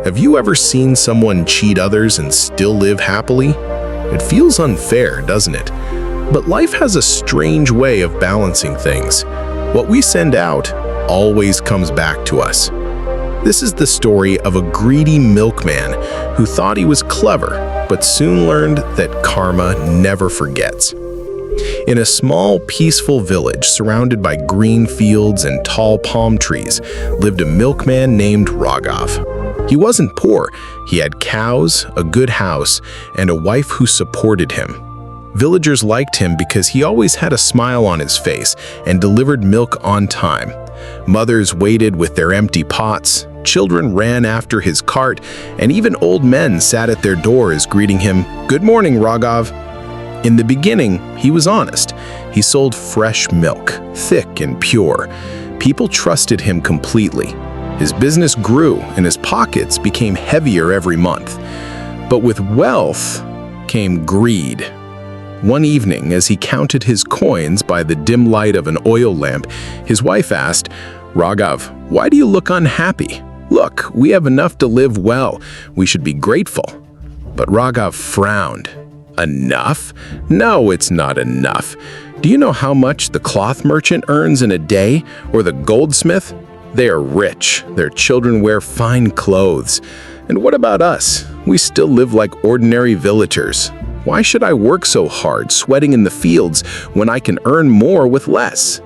Have you ever seen someone cheat others and still live happily? It feels unfair, doesn't it? But life has a strange way of balancing things. What we send out always comes back to us. This is the story of a greedy milkman who thought he was clever, but soon learned that karma never forgets. In a small, peaceful village surrounded by green fields and tall palm trees lived a milkman named Raghav. He wasn't poor. He had cows, a good house, and a wife who supported him. Villagers liked him because he always had a smile on his face and delivered milk on time. Mothers waited with their empty pots, children ran after his cart, and even old men sat at their doors greeting him, "Good morning, Raghav." In the beginning, he was honest. He sold fresh milk, thick and pure. People trusted him completely. His business grew and his pockets became heavier every month. But with wealth came greed. One evening, as he counted his coins by the dim light of an oil lamp, his wife asked, "Raghav, why do you look unhappy? Look, we have enough to live well. We should be grateful." But Raghav frowned. Enough? No, it's not enough. Do you know how much the cloth merchant earns in a day, or the goldsmith? They are rich. Their children wear fine clothes. And what about us? We still live like ordinary villagers. Why should I work so hard, sweating in the fields, when I can earn more with less?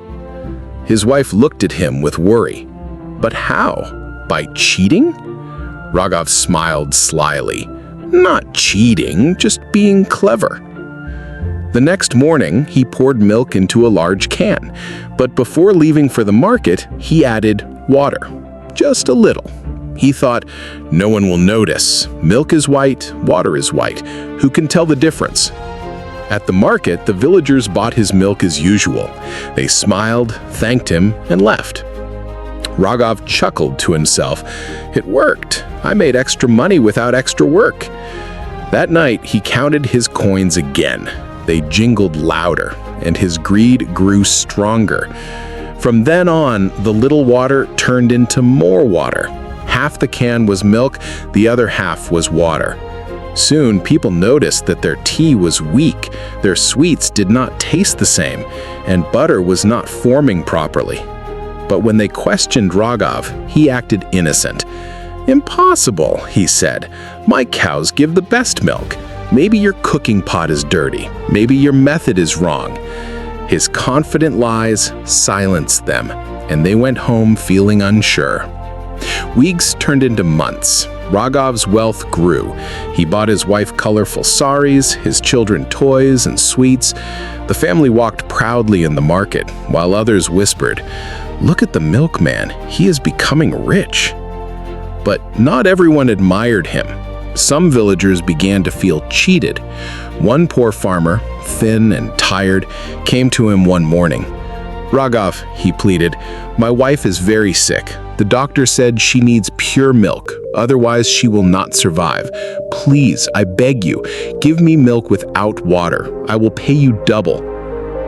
His wife looked at him with worry. But how? By cheating? Raghav smiled slyly. Not cheating, just being clever. The next morning, he poured milk into a large can, but before leaving for the market, he added water. Just a little. He thought, no one will notice. Milk is white, water is white. Who can tell the difference? At the market, the villagers bought his milk as usual. They smiled, thanked him, and left. Raghav chuckled to himself. It worked. I made extra money without extra work. That night, he counted his coins again. They jingled louder, and his greed grew stronger. From then on, the little water turned into more water. Half the can was milk, the other half was water. Soon, people noticed that their tea was weak, their sweets did not taste the same, and butter was not forming properly. But when they questioned Raghav, he acted innocent. "Impossible," he said. "My cows give the best milk. Maybe your cooking pot is dirty. Maybe your method is wrong." His confident lies silenced them, and they went home feeling unsure. Weeks turned into months. Raghav's wealth grew. He bought his wife colorful saris, his children toys and sweets. The family walked proudly in the market, while others whispered, "Look at the milkman, he is becoming rich." But not everyone admired him. Some villagers began to feel cheated. One poor farmer, thin and tired, came to him one morning. "Raghav," he pleaded, "my wife is very sick. The doctor said she needs pure milk, otherwise she will not survive. Please, I beg you, give me milk without water. I will pay you double."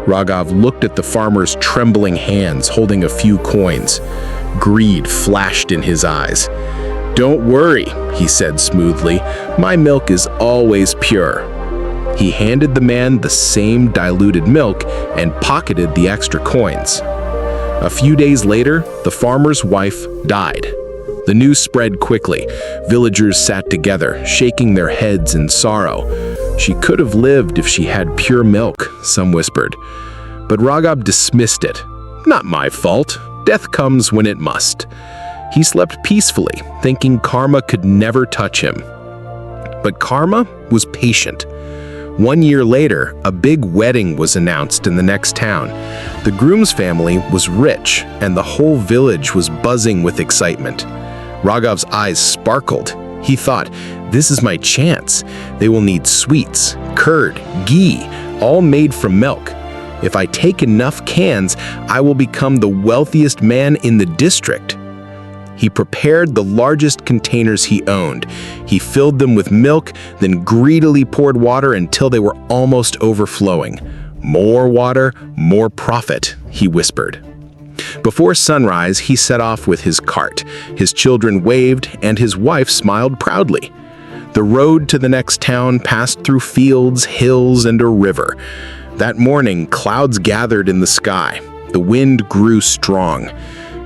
Raghav looked at the farmer's trembling hands holding a few coins. Greed flashed in his eyes. "Don't worry," he said smoothly. "My milk is always pure." He handed the man the same diluted milk and pocketed the extra coins. A few days later, the farmer's wife died. The news spread quickly. Villagers sat together, shaking their heads in sorrow. "She could have lived if she had pure milk," some whispered. But Raghav dismissed it. "Not my fault. Death comes when it must." He slept peacefully, thinking karma could never touch him. But karma was patient. 1 year later, a big wedding was announced in the next town. The groom's family was rich, and the whole village was buzzing with excitement. Raghav's eyes sparkled. He thought, "This is my chance. They will need sweets, curd, ghee, all made from milk. If I take enough cans, I will become the wealthiest man in the district." He prepared the largest containers he owned. He filled them with milk, then greedily poured water until they were almost overflowing. "More water, more profit," he whispered. Before sunrise, he set off with his cart. His children waved, and his wife smiled proudly. The road to the next town passed through fields, hills, and a river. That morning, clouds gathered in the sky. The wind grew strong.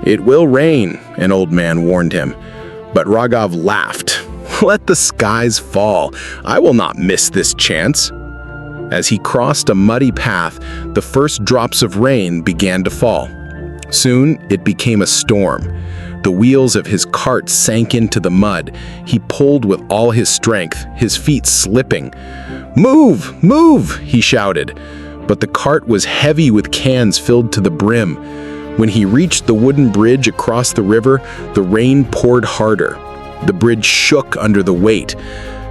"It will rain," an old man warned him. But Raghav laughed. "Let the skies fall. I will not miss this chance." As he crossed a muddy path, the first drops of rain began to fall. Soon, it became a storm. The wheels of his cart sank into the mud. He pulled with all his strength, his feet slipping. "Move! Move!" he shouted. But the cart was heavy with cans filled to the brim. When he reached the wooden bridge across the river, the rain poured harder. The bridge shook under the weight.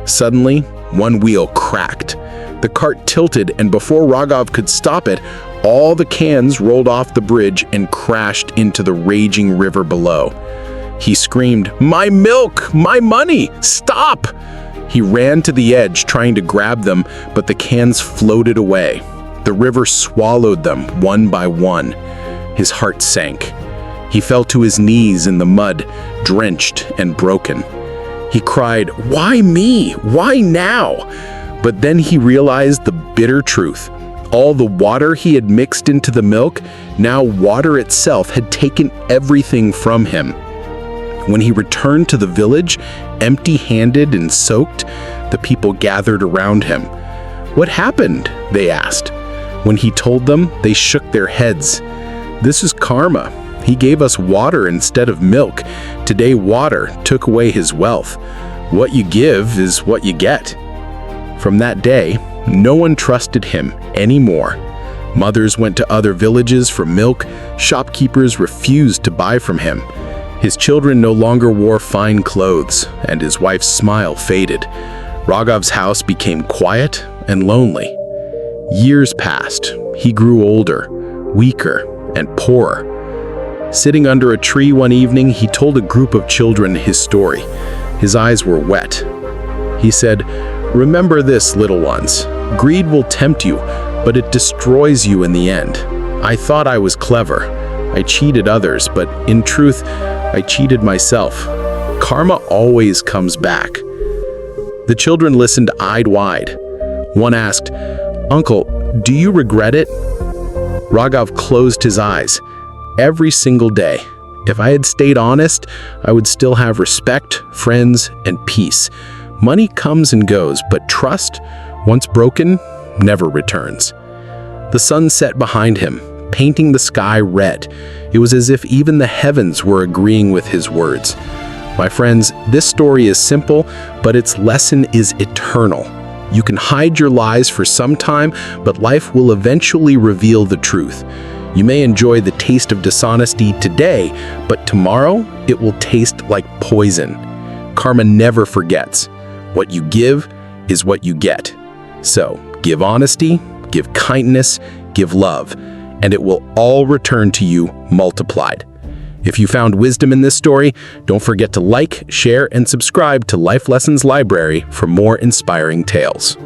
Suddenly, one wheel cracked. The cart tilted, and before Raghav could stop it, all the cans rolled off the bridge and crashed into the raging river below. He screamed, "My milk! My money! Stop!" He ran to the edge, trying to grab them, but the cans floated away. The river swallowed them one by one. His heart sank. He fell to his knees in the mud, drenched and broken. He cried, "Why me? Why now?" But then he realized the bitter truth. All the water he had mixed into the milk, now water itself had taken everything from him. When he returned to the village, empty-handed and soaked, the people gathered around him. "What happened?" they asked. When he told them, they shook their heads. "This is karma. He gave us water instead of milk. Today water took away his wealth. What you give is what you get." From that day, no one trusted him anymore. Mothers went to other villages for milk. Shopkeepers refused to buy from him. His children no longer wore fine clothes, and his wife's smile faded. Raghav's house became quiet and lonely. Years passed. He grew older, weaker, and poorer. Sitting under a tree one evening, he told a group of children his story. His eyes were wet. He said, "Remember this, little ones. Greed will tempt you, but it destroys you in the end. I thought I was clever. I cheated others, but in truth, I cheated myself. Karma always comes back." The children listened eyed wide. One asked, "Uncle, do you regret it?" Raghav closed his eyes. "Every single day. If I had stayed honest, I would still have respect, friends, and peace. Money comes and goes, but trust, once broken, never returns." The sun set behind him, painting the sky red. It was as if even the heavens were agreeing with his words. My friends, this story is simple, but its lesson is eternal. You can hide your lies for some time, but life will eventually reveal the truth. You may enjoy the taste of dishonesty today, but tomorrow it will taste like poison. Karma never forgets. What you give is what you get. So, give honesty, give kindness, give love, and it will all return to you multiplied. If you found wisdom in this story, don't forget to like, share, and subscribe to Life Lessons Library for more inspiring tales.